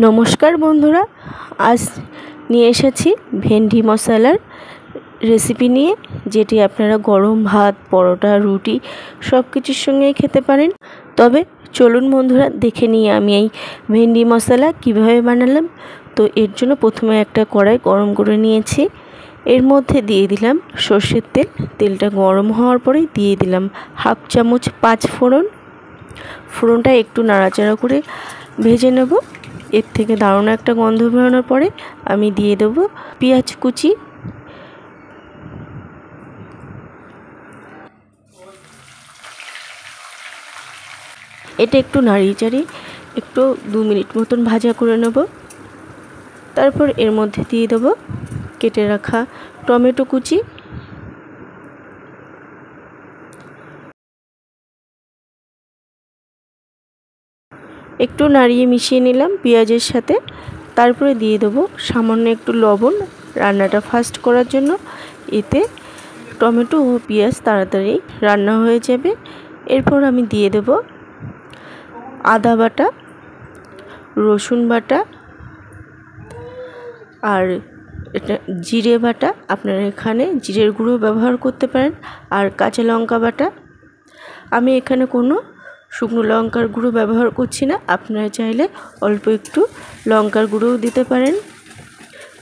নমস্কার বন্ধুরা, আজ নিয়ে এসেছি ভেন্ডি মশলার রেসিপি নিয়ে, যেটি আপনারা গরম ভাত, পরোটা, রুটি সব কিছুর সঙ্গেই খেতে পারেন। তবে চলুন বন্ধুরা, দেখে নিয়ে আমি এই ভেন্ডি মশলা কিভাবে বানালাম। তো এর জন্য প্রথমে একটা কড়াই গরম করে নিয়েছি। এর মধ্যে দিয়ে দিলাম সর্ষের তেল। তেলটা গরম হওয়ার পরে দিয়ে দিলাম হাফ চামচ 5 ফোড়ন। ফোড়নটা একটু নাড়াচাড়া করে ভেজে নেব। এর থেকে দারুণ একটা গন্ধ বেরোনোর পরে আমি দিয়ে দেবো পেঁয়াজ কুচি। এটা একটু নাড়িয়ে চাড়িয়ে একটু 2 মিনিট মতন ভাজা করে নেব। তারপর এর মধ্যে দিয়ে দেবো কেটে রাখা টমেটো কুচি। একটু নাড়িয়ে মিশিয়ে নিলাম পেঁয়াজের সাথে। তারপরে দিয়ে দেবো সামান্য একটু লবণ, রান্নাটা ফাস্ট করার জন্য। এতে টমেটো ও পেঁয়াজ তাড়াতাড়ি রান্না হয়ে যাবে। এরপর আমি দিয়ে দেব আদা বাটা, রসুন বাটা আর এটা জিরে বাটা। আপনারা এখানে জিরের গুঁড়ো ব্যবহার করতে পারেন। আর কাঁচা লঙ্কা বাটা। আমি এখানে কোনো শুকনো লঙ্কার গুঁড়ো ব্যবহার করছি না, আপনারা চাইলে অল্প একটু লঙ্কার গুঁড়োও দিতে পারেন।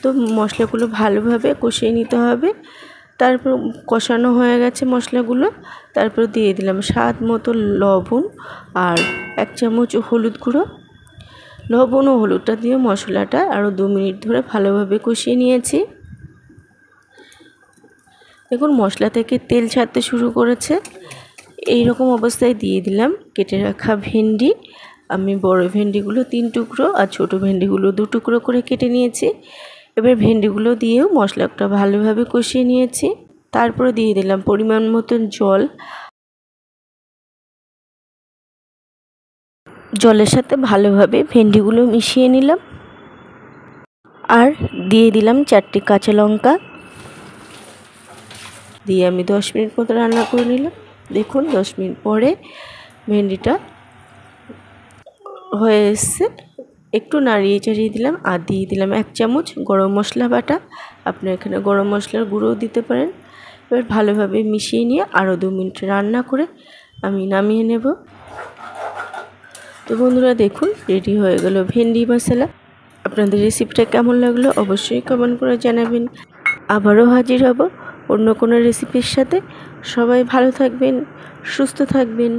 তো মশলাগুলো ভালোভাবে কষিয়ে নিতে হবে। তারপর কষানো হয়ে গেছে মশলাগুলো, তারপর দিয়ে দিলাম স্বাদ মতো লবণ আর 1 চামচ হলুদ গুঁড়ো। লবণ ও হলুদটা দিয়ে মশলাটা আরও 2 মিনিট ধরে ভালোভাবে কষিয়ে নিয়েছি। দেখুন মশলা থেকে তেল ছাড়তে শুরু করেছে। এই রকম অবস্থায় দিয়ে দিলাম কেটে রাখা ভেন্ডি। আমি বড় ভেন্ডিগুলো 3 টুকরো আর ছোট ভেন্ডিগুলো 2 টুকরো করে কেটে নিয়েছি। এবার ভেন্ডিগুলো দিয়েও মশলাটা ভালোভাবে কষিয়ে নিয়েছি। তারপরে দিয়ে দিলাম পরিমাণ মতন জল। জলের সাথে ভালোভাবে ভেন্ডিগুলো মিশিয়ে নিলাম। আর দিয়ে দিলাম 4টি কাঁচা লঙ্কা। দিয়ে আমি 10 মিনিট মতো রান্না করে নিলাম। দেখুন 10 মিনিট পরে ভেন্ডিটা হয়ে এসছে। একটু নাড়িয়ে চাড়িয়ে দিলাম আর দিয়ে দিলাম 1 চামচ গরম মশলা বাটা। আপনারা এখানে গরম মশলার গুঁড়োও দিতে পারেন। এবার ভালোভাবে মিশিয়ে নিয়ে আরও 2 মিনিট রান্না করে আমি নামিয়ে নেব। তো বন্ধুরা দেখুন রেডি হয়ে গেল ভেন্ডি মশলা। আপনাদের রেসিপিটা কেমন লাগলো অবশ্যই কমেন্ট করে জানাবেন। আবারও হাজির হব অন্য কোনো রেসিপির সাথে। সবাই ভালো থাকবেন, সুস্থ থাকবেন।